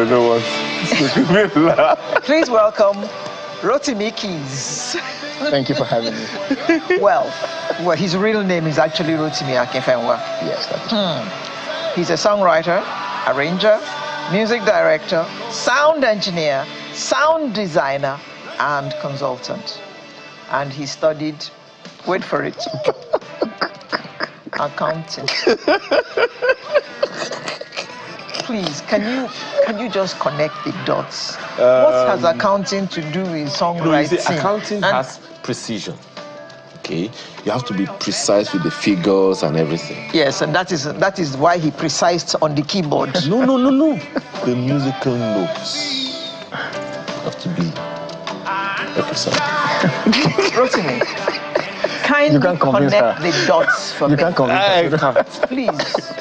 don't know what. Please welcome Rotimikeys. Thank you for having me. Well, his real name is actually Rotimi Akinfenwa. Yes, that's He's a songwriter, arranger, music director, sound engineer, sound designer, and consultant. And he studied, wait for it, accounting. Please, can you just connect the dots? What has accounting to do with songwriting? No, you see, accounting has precision. Okay, you have to be precise with the figures and everything. Yes, and that is why he precised on the keyboard. No. The musical notes have to be precise. Rotimi, kindly connect the dots for me. You can't convince her. Please.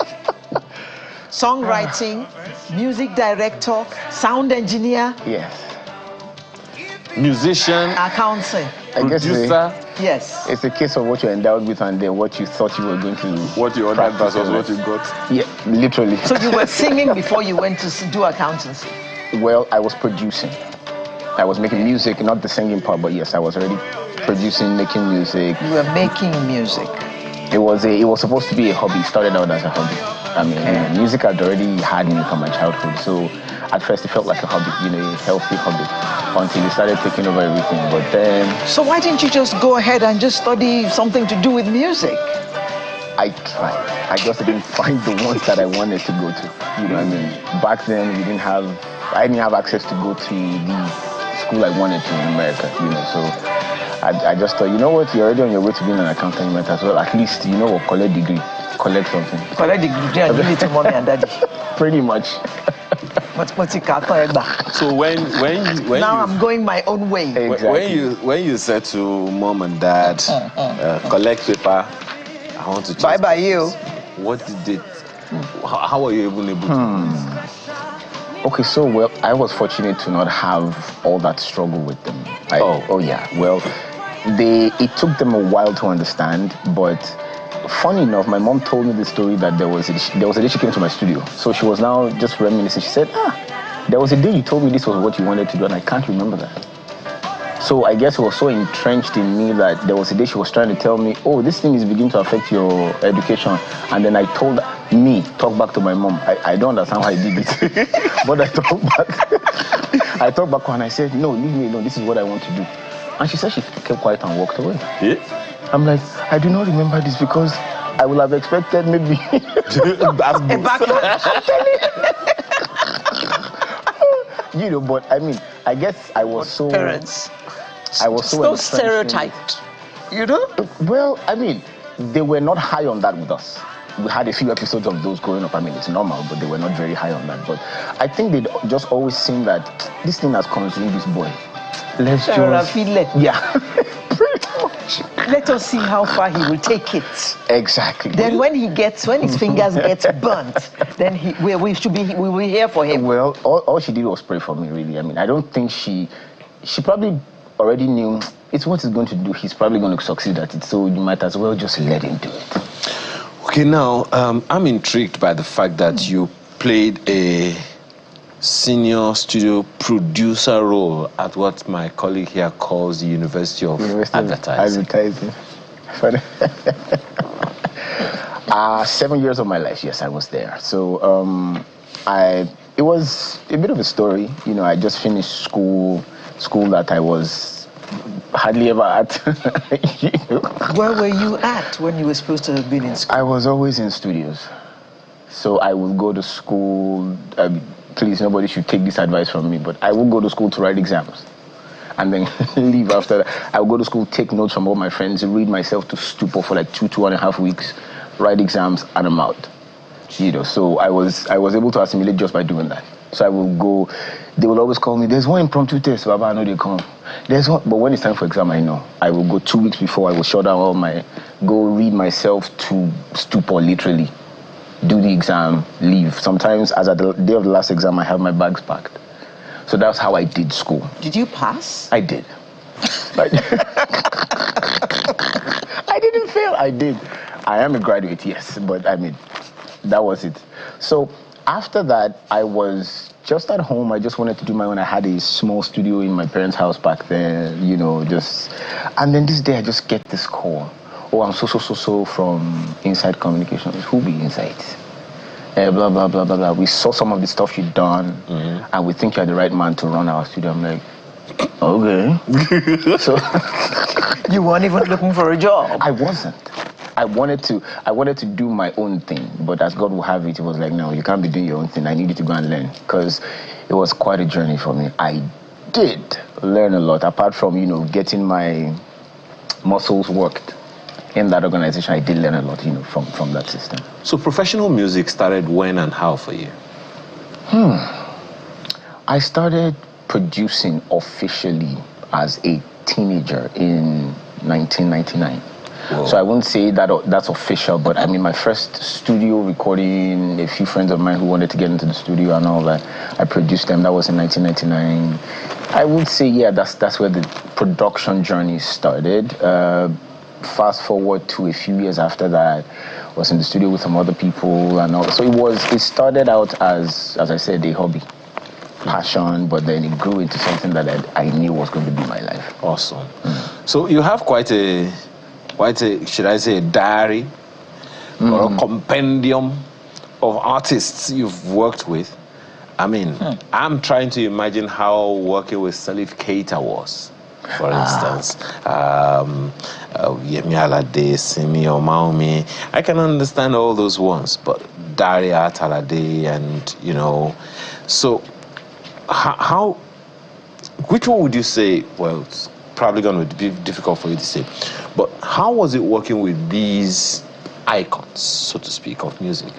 Songwriting, music director, sound engineer. Yes. Musician, accounting, producer. Yes. It's a case of what you're endowed with and then what you thought you were going to what you ordered versus what you got. Yeah, literally. So you were singing before you went to do accountancy? Well, I was producing. I was making music, not the singing part, but yes, I was already producing, making music. You were making music. It was supposed to be a hobby. It started out as a hobby. I mean, music had already had me from my childhood, so at first it felt like a hobby, a healthy hobby, until it started taking over everything. But then... So why didn't you just go ahead and just study something to do with music? I tried. I just didn't find the ones that I wanted to go to. Back then I didn't have access to go to the school I wanted to in America, so I just thought, you know what, you're already on your way to being an accountant, you might as well at least, collect degree. Collect something. Collect degree and give it to mommy and daddy. Pretty much. So when now I'm going my own way. Exactly. When you said to mom and dad, collect paper, I want to bye bye you. What did it? How were you even able to do this? Okay, so I was fortunate to not have all that struggle with them. Oh yeah. Well, it took them a while to understand, but funny enough, my mom told me the story that there was a day she came to my studio. So she was now just reminiscing. She said, there was a day you told me this was what you wanted to do, and I can't remember that. So I guess it was so entrenched in me that there was a day she was trying to tell me, oh, this thing is beginning to affect your education. And then I talk back to my mom. I don't understand how I did it. But I talked back and I said, no, leave me alone. This is what I want to do. And she said she kept quiet and walked away. Yeah? I'm like, I do not remember this because I would have expected maybe a backlash. But I mean, I guess I was so... Parents. I was so stereotyped, Well, I mean, they were not high on that with us. We had a few episodes of those growing up. I mean, it's normal, but they were not very high on that. But I think they'd just always seen that this thing has consumed this boy. Let's just... Yeah. Pretty much. Let us see how far he will take it. Exactly. Then when his fingers get burnt, then we will be here for him. Well, all she did was pray for me, really. I mean, I don't think she probably already knew it's what he's going to do. He's probably going to succeed at it. So you might as well just let him do it. Okay, now, I'm intrigued by the fact that you played a senior studio producer role at what my colleague here calls the University of Advertising. 7 years of my life, yes, I was there. So it was a bit of a story. I just finished school that I was hardly ever at. Where were you at when you were supposed to have been in school? I was always in studios. So I would go to school. Please, nobody should take this advice from me, but I would go to school to write exams and then leave after that. I would go to school, take notes from all my friends, read myself to stupor for like 2.5 weeks, write exams, and I'm out. So I was able to assimilate just by doing that. So I will go, they will always call me, there's one impromptu test, Baba, I know they come. There's one, but when it's time for exam, I know. I will go 2 weeks before, I will shut down go read myself to stupor, literally. Do the exam, leave. Sometimes, as at the day of the last exam, I have my bags packed. So that's how I did school. Did you pass? I did. I didn't fail, I did. I am a graduate, yes, but I mean, that was it. So After that, I was just at home. I just wanted to do my own. I had a small studio in my parents' house back then, and then this day I just get this call. Oh, I'm so from Inside Communications. Who be Inside? Blah, blah, blah, blah, blah. We saw some of the stuff you've done, and we think you're the right man to run our studio. I'm like, okay. So you weren't even looking for a job. I wasn't. I wanted to do my own thing, but as God will have it, it was like, no, you can't be doing your own thing. I needed to go and learn, because it was quite a journey for me. I did learn a lot, apart from, getting my muscles worked in that organization. I did learn a lot, from that system. So professional music started when and how for you? I started producing officially as a teenager in 1999. Whoa. So I wouldn't say that that's official, but I mean, my first studio recording, a few friends of mine who wanted to get into the studio and all that, I produced them. That was in 1999. I would say, yeah, that's where the production journey started. Fast forward to a few years after that, I was in the studio with some other people and all. So it started out as I said, a hobby, passion, but then it grew into something that I knew was going to be my life. Awesome. So you have quite a, should I say, a diary or a compendium of artists you've worked with. I mean, I'm trying to imagine how working with Salif Keita was, for instance. Yemi Alade, Simi Omaumi. I can understand all those ones, but Daria Talade and, so how, which one would you say, well, it's probably going to be difficult for you to say, but how was it working with these icons, so to speak, of music?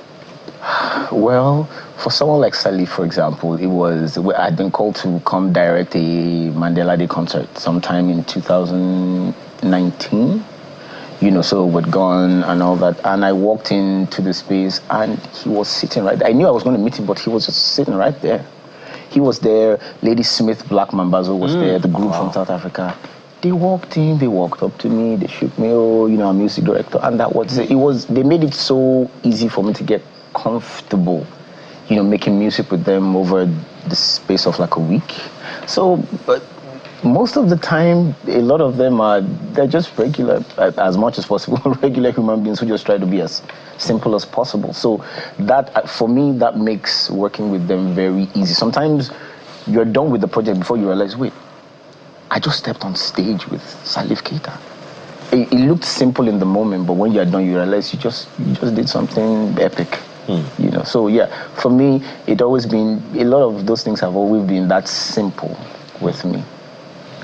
Well, for someone like Salif, for example, I'd been called to come direct a Mandela Day concert sometime in 2019, so we'd gone and all that, and I walked into the space and he was sitting right there. I knew I was going to meet him, but he was just sitting right there. He was there. Lady Smith, Black Mambazo was there, the group from South Africa. They walked in, they walked up to me, they shook me, I'm a music director, and that was it. They made it so easy for me to get comfortable, making music with them over the space of like a week. So, but most of the time, a lot of them they're just regular, as much as possible, regular human beings who just try to be as simple as possible. So that, for me, that makes working with them very easy. Sometimes you're done with the project before you realize, wait, I just stepped on stage with Salif Keita. It looked simple in the moment, but when you're done, you realize you just did something epic. So yeah, for me, it always been, a lot of those things have always been that simple with me,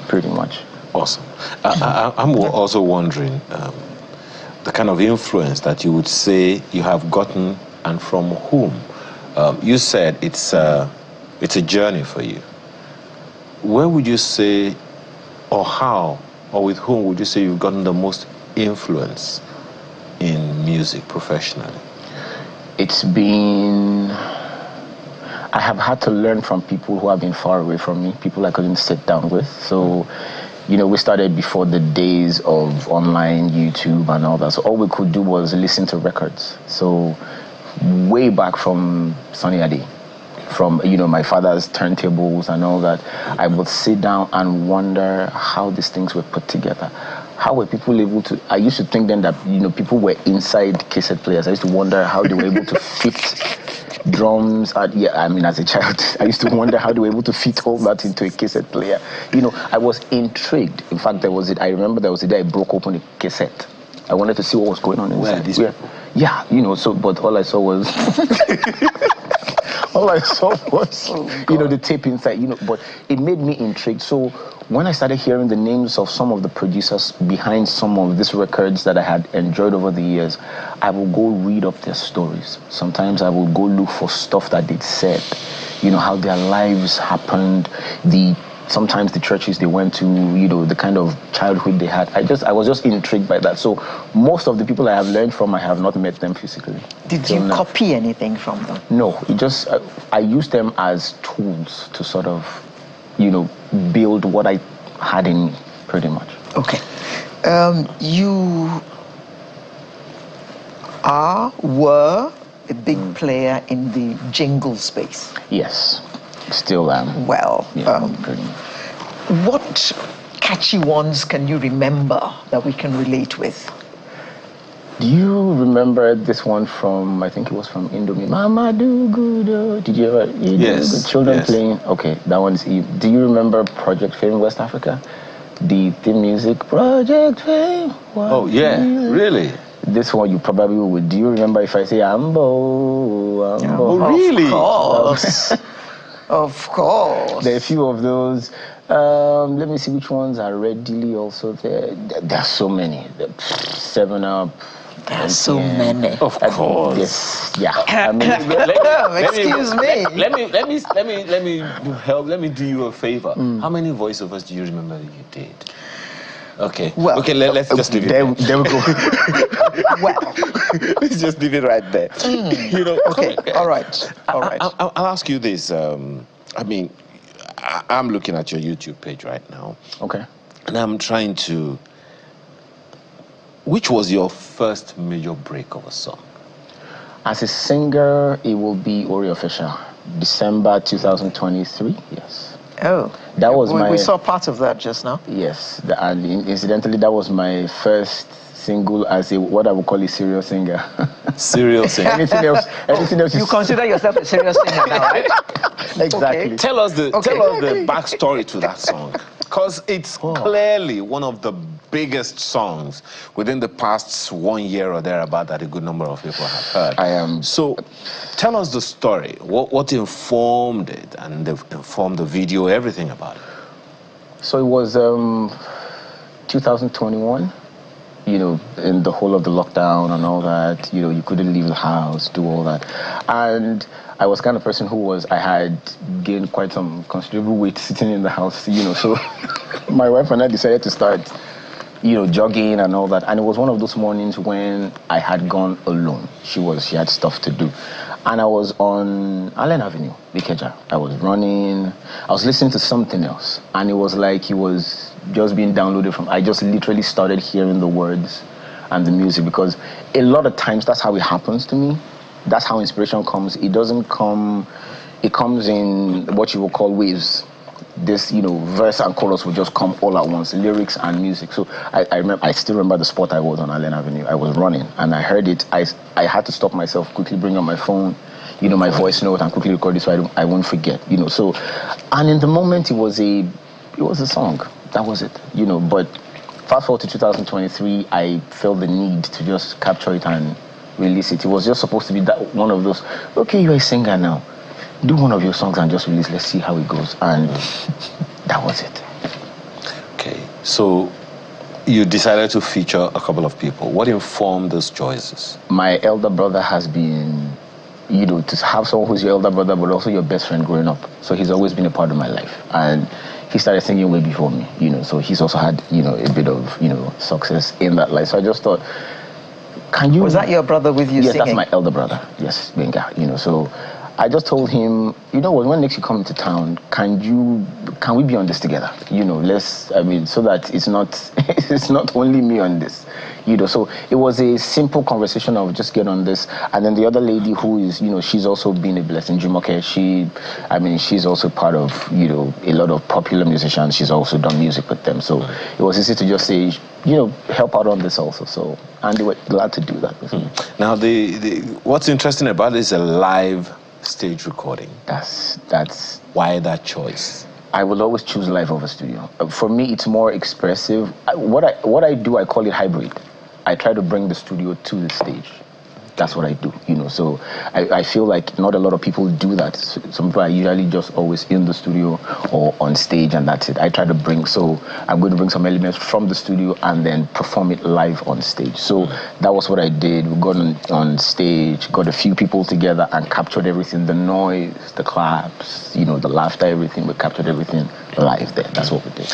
pretty much. Awesome. I'm also wondering the kind of influence that you would say you have gotten and from whom. You said it's a journey for you. Where would you say, or how, or with whom would you say you've gotten the most influence in music professionally? It's been, I have had to learn from people who have been far away from me, people I couldn't sit down with. So, we started before the days of online YouTube and all that. So all we could do was listen to records. So way back from Sonny Ade, from, my father's turntables and all that, I would sit down and wonder how these things were put together. How were people able to, I used to think then that, people were inside cassette players. I used to wonder how they were able to fit drums. As a child, I used to wonder how they were able to fit all that into a cassette player. I was intrigued. In fact, I remember there was a day I broke open a cassette. I wanted to see what was going on inside. Yeah, but all I saw was... all I saw was, the tape inside, but it made me intrigued. So when I started hearing the names of some of the producers behind some of these records that I had enjoyed over the years, I will go read up their stories. Sometimes I will go look for stuff that they'd said, how their lives happened, sometimes the churches they went to, the kind of childhood they had. I was just intrigued by that. So most of the people I have learned from, I have not met them physically. Did you copy anything from them? No, I used them as tools to sort of, build what I had in me, pretty much. Okay. You were a big player in the jingle space. Yes, still am. Well, Yeah, what catchy ones can you remember that we can relate with? Do you remember this one from, I think it was from Indomie? Mama do good. Oh. Did you ever? Yes. Children playing. Okay, that one's. Do you remember Project Fame West Africa? The theme music, Project Fame. Oh yeah, really? This one you probably would. Do you remember if I say Ambo? Oh really? Of course. Of course. There are a few of those. Let me see which ones are readily also there. There are so many. 7 Up. There are so many. Of course. Yes. Yeah. I mean, excuse me. Let me do you a favor. How many voiceovers do you remember that you did? Okay. Well, okay. Let's just leave it there we go. Well, let's just leave it right there. You know. Okay. All right. All right. I'll ask you this. I mean, I'm looking at your YouTube page right now. Okay. And I'm trying to. Which was your first major break of a song? As a singer, it will be Oria Official, December 2023. Yes. Oh. That was we saw part of that just now. Yes, and incidentally, that was my first single as a what I would call a serious singer. Serious singer. Anything else? You consider yourself a serious singer now, right? Exactly. Okay. Tell us the backstory to that song, because it's clearly one of the biggest songs within the past 1 year or thereabout that a good number of people have heard. So, tell us the story. What informed it, and informed the video, everything about it. So it was 2021. You know, in the whole of the lockdown and all that, you know, you couldn't leave the house, do all that. And I was kind of person I had gained quite some considerable weight sitting in the house, you know, so my wife and I decided to start, you know, jogging and all that. And it was one of those mornings when I had gone alone. She had stuff to do. And I was on Allen Avenue, Ikeja. I was running. I was listening to something else. And it was like it was just being downloaded from. I just literally started hearing the words and the music, because a lot of times that's how it happens to me. That's how inspiration comes. It doesn't come. It comes in what you will call waves. This, you know, verse and chorus will just come all at once, lyrics and music. So I still remember the spot I was on Allen Avenue. I was running and I heard it. I had to stop myself, quickly bring up my phone, you know, my voice note, and quickly record it so I won't forget, you know. So, and in the moment it was a song. That was it, you know. But fast forward to 2023, I felt the need to just capture it and release it. It was just supposed to be that one of those, okay, you're a singer now, do one of your songs and just release, let's see how it goes. And that was it. Okay, so you decided to feature a couple of people. What informed those choices? My elder brother has been, you know, to have someone who's your elder brother but also your best friend growing up. So he's always been a part of my life. And he started singing way before me, you know, so he's also had, you know, a bit of, you know, success in that life. So I just thought, can you... Was that your brother with you singing? Yes, that's my elder brother. Yes, Benga, you know, so I just told him, you know what, when next you come into town, can we be on this together? You know, so that it's not only me on this, you know. So it was a simple conversation of just get on this. And then the other lady who is, you know, she's also been a blessing, Jumoke, she's also part of, you know, a lot of popular musicians. She's also done music with them. So it was easy to just say, you know, help out on this also. So, and they were glad to do that with me. Now, what's interesting about it is a live stage recording. That's why that choice? I will always choose live over studio. For me, it's more expressive. What I do, I call it hybrid. I try to bring the studio to the stage. That's what I do, you know. So I feel like not a lot of people do that. Some people are usually just always in the studio or on stage, and that's it. I try to I'm going to bring some elements from the studio and then perform it live on stage. So that was what I did. We got on stage, got a few people together and captured everything, the noise, the claps, you know, the laughter, everything. We captured everything live there. That's what we did.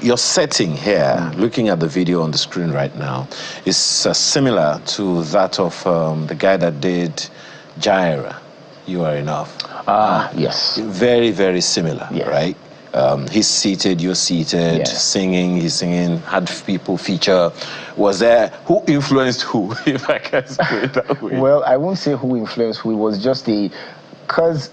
Your setting here, looking at the video on the screen right now, is similar to that of the guy that did Jaira, You Are Enough. Yes. Very, very similar, yes. right? he's seated, you're seated, Yeah. singing, he's singing, had people feature. Was there, who influenced who, if I can say it that way? Well, I won't say who influenced who. It was just because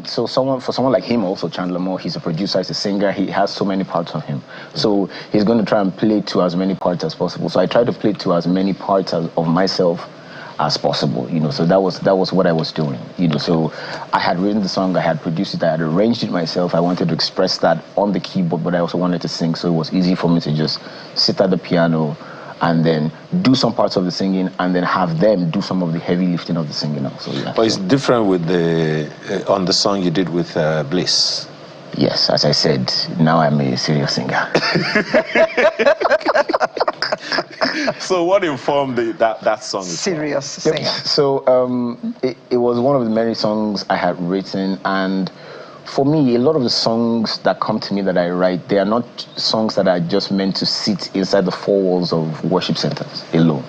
so someone like him also, Chandler Moore, he's a producer, he's a singer, he has so many parts of him. So he's going to try and play to as many parts as possible. So I try to play to as many parts of myself as possible, so that was what I was doing, so I had written the song, I had produced it, I had arranged it myself. I wanted to express that on the keyboard, but I also wanted to sing, so it was easy for me to just sit at the piano and then do some parts of the singing and then have them do some of the heavy lifting of the singing also. Yeah. But it's different with on the song you did with Bliss. Yes, as I said, now I'm a serious singer. So what informed that song? Serious singer. So it was one of the many songs I had written, and for me, a lot of the songs that come to me that I write, they are not songs that are just meant to sit inside the four walls of worship centers alone.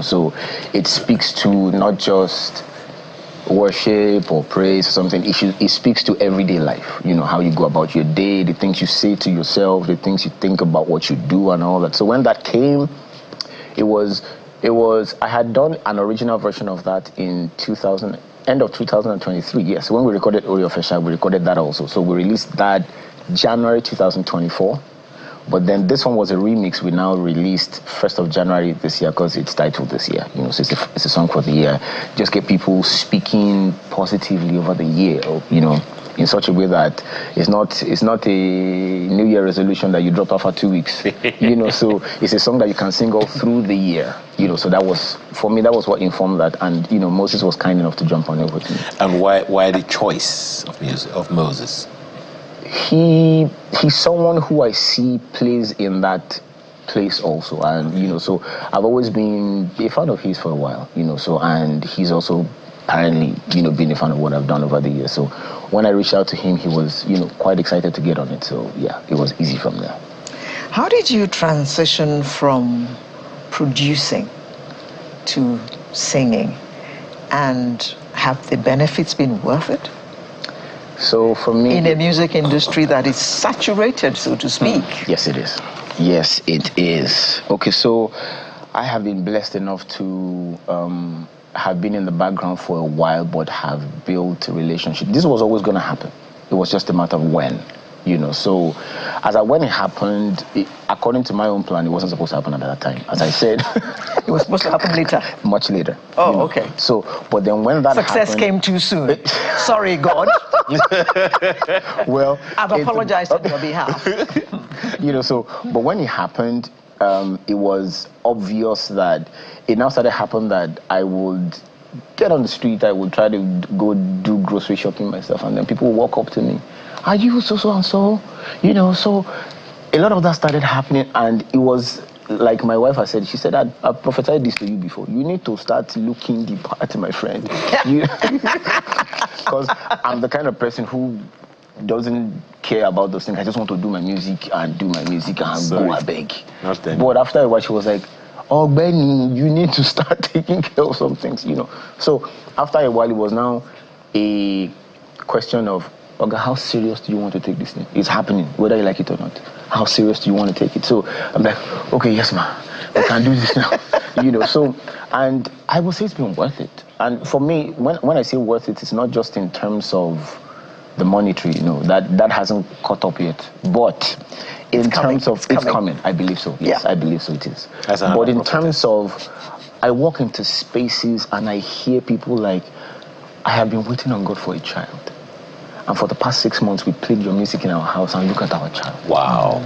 So it speaks to not just worship or praise or something. It speaks to everyday life, how you go about your day, the things you say to yourself, the things you think about what you do and all that. So when that came, it was I had done an original version of that in end of 2023. Yes, when we recorded Oria Official, we recorded that also. So we released that January 2024. But then this one was a remix we now released 1st of January this year because it's titled this year. So it's a song for the year. Just get people speaking positively over the year, in such a way that it's not a New Year resolution that you drop after 2 weeks. So it's a song that you can sing all through the year. So that was, for me, that was what informed that. And Moses was kind enough to jump on it with me. And why the choice of Moses? He's someone who I see plays in that place also, and so I've always been a fan of his for a while, so, and he's also apparently been a fan of what I've done over the years. So when I reached out to him, he was quite excited to get on it. So yeah, it was easy from there. How did you transition from producing to singing, and have the benefits been worth it? So for me, in a music industry that is saturated, so to speak. Yes, it is. Yes, it is. Okay, so I have been blessed enough to have been in the background for a while, but have built a relationship. This was always going to happen. It was just a matter of when. So when it happened, according to my own plan, it wasn't supposed to happen at that time. As I said, it was supposed to happen later. Much later. Oh, okay. So, but then when that success came too soon. Sorry, God. Well, I've apologized on your behalf. But when it happened, it was obvious that it now started happening that I would get on the street, I would try to go do grocery shopping myself, and then people would walk up to me. Are you so and so? So a lot of that started happening, and it was like my wife has said. She said, I prophesied this to you before. You need to start looking deeper at my friend. Because I'm the kind of person who doesn't care about those things. I just want to do my music and go I beg. But after a while, she was like, oh, Benny, you need to start taking care of some things, So after a while, it was now a question of, okay, how serious do you want to take this thing? It's happening, whether you like it or not. How serious do you want to take it? So I'm like, okay, yes, ma, we can do this now. So, and I would say it's been worth it. And for me, when I say worth it, it's not just in terms of the monetary, that hasn't caught up yet. But in terms of it's coming, I believe so. Yes, yeah. I believe so it is. But in terms of, I walk into spaces and I hear people like, I have been waiting on God for a child. And for the past 6 months, we played your music in our house and look at our child. Wow.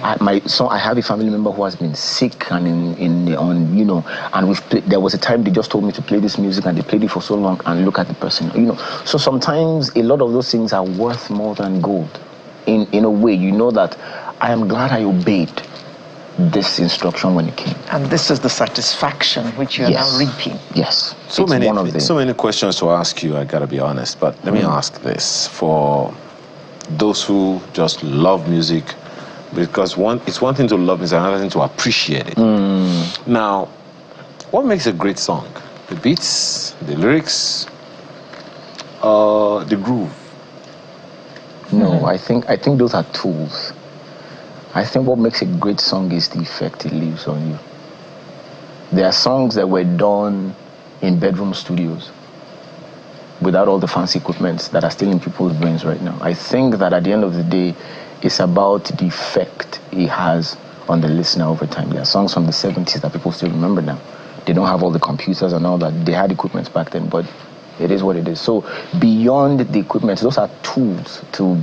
I have a family member who has been sick and and there was a time they just told me to play this music and they played it for so long and look at the person, So sometimes a lot of those things are worth more than gold. In a way, that I am glad I obeyed this instruction when it came. And this is the satisfaction which you are now reaping. Yes. So many questions to ask you, I gotta be honest, but let me ask this. For those who just love music, because it's one thing to love music, another thing to appreciate it. Now, what makes a great song? The beats, the lyrics, the groove? No, I think those are tools. I think what makes a great song is the effect it leaves on you. There are songs that were done in bedroom studios without all the fancy equipment that are still in people's brains right now. I think that at the end of the day, it's about the effect it has on the listener over time. There are songs from the 70s that people still remember now. They don't have all the computers and all that. They had equipment back then, but it is what it is. So beyond the equipment, those are tools to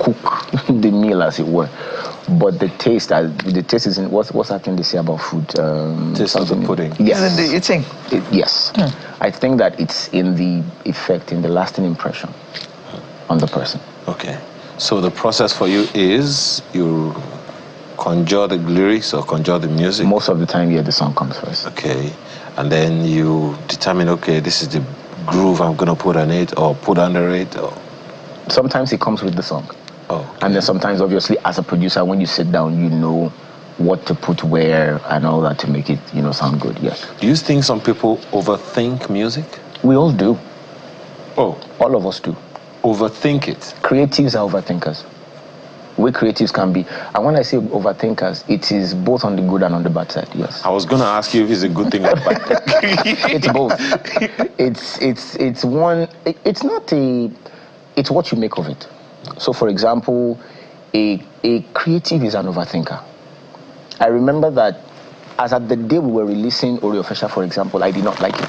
cook the meal, as it were. But the taste is in what's that thing they say about food? Taste of the pudding. Yes. It's in the eating. Yes. I think that it's in the effect, in the lasting impression on the person. Okay. So the process for you is you conjure the lyrics or conjure the music? Most of the time, yeah, the song comes first. Okay. And then you determine, okay, this is the groove I'm going to put on it or put under it? Or... Sometimes it comes with the song. Oh, okay. And then sometimes, obviously, as a producer, when you sit down, you know what to put where and all that to make it, sound good, yes. Do you think some people overthink music? We all do. Oh. All of us do. Overthink it? Creatives are overthinkers. We creatives can be, and when I say overthinkers, it is both on the good and on the bad side, yes. I was going to ask you if it's a good thing or bad thing. It's both. It's one, it's not a, it's what you make of it. So for example, a creative is an overthinker. I remember that as at the day we were releasing Oria Official, for example, I did not like it.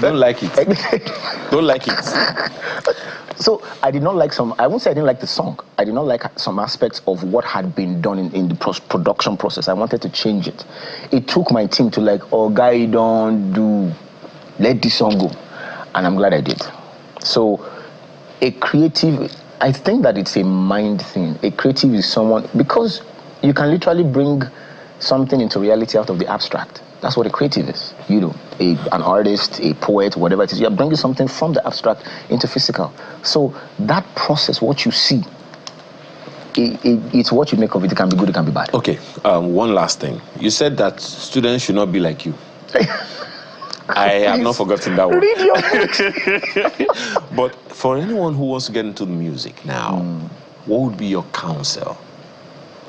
Don't like it. Don't like it. So I did not like I won't say I didn't like the song. I did not like some aspects of what had been done in the production process. I wanted to change it. It took my team to guy, let this song go. And I'm glad I did. So a creative, I think that it's a mind thing. A creative is someone, because you can literally bring something into reality out of the abstract. That's what a creative is. An artist, a poet, whatever it is, you're bringing something from the abstract into physical. So that process, what you see, it's what you make of it. It can be good, it can be bad. Okay, one last thing. You said that students should not be like you. I have not forgotten that one. Read your books. But for anyone who wants to get into music now, what would be your counsel?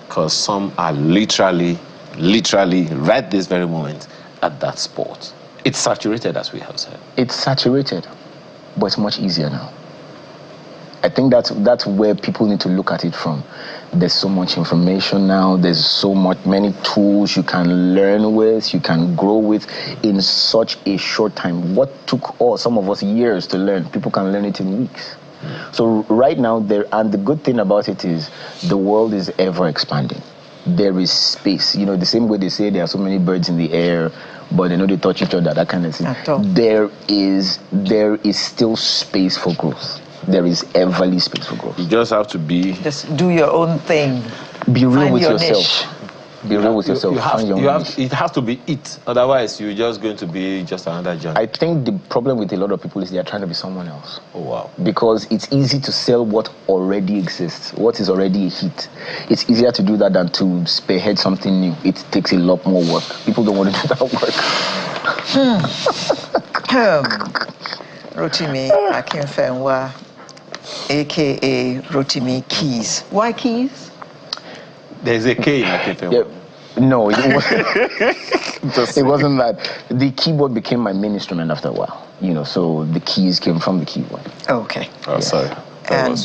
Because some are literally right this very moment at that sport. It's saturated, as we have said. It's saturated, but it's much easier now. I think that's where people need to look at it from. There's so much information now. There's many tools you can learn with, you can grow with in such a short time. What took some of us years to learn, people can learn it in weeks. So right now, and the good thing about it is the world is ever expanding. There is space. The same way they say there are so many birds in the air, but they touch each other, that kind of thing. There is still space for growth. There is everly space for growth. You just have to just do your own thing. Be real Find with your yourself. Niche. Be real with yourself. It has to be it. Otherwise, you're just going to be just another journey. I think the problem with a lot of people is they are trying to be someone else. Oh, wow. Because it's easy to sell what already exists, what is already a hit. It's easier to do that than to spearhead something new. It takes a lot more work. People don't want to do that work. Rotimi Akinfenwa, a.k.a. Rotimikeys. Why keys? There's a K in Akinfenwa. Yeah. No, it wasn't that. The keyboard became my main instrument after a while. So the keys came from the keyboard. Okay. Oh, yes. Sorry. And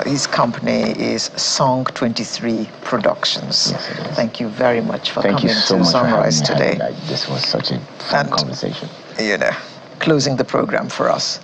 his company is Song 23 Productions. Yes, it is. Thank you very much for coming so to much Sunrise today. This was such a fun conversation. Closing the program for us.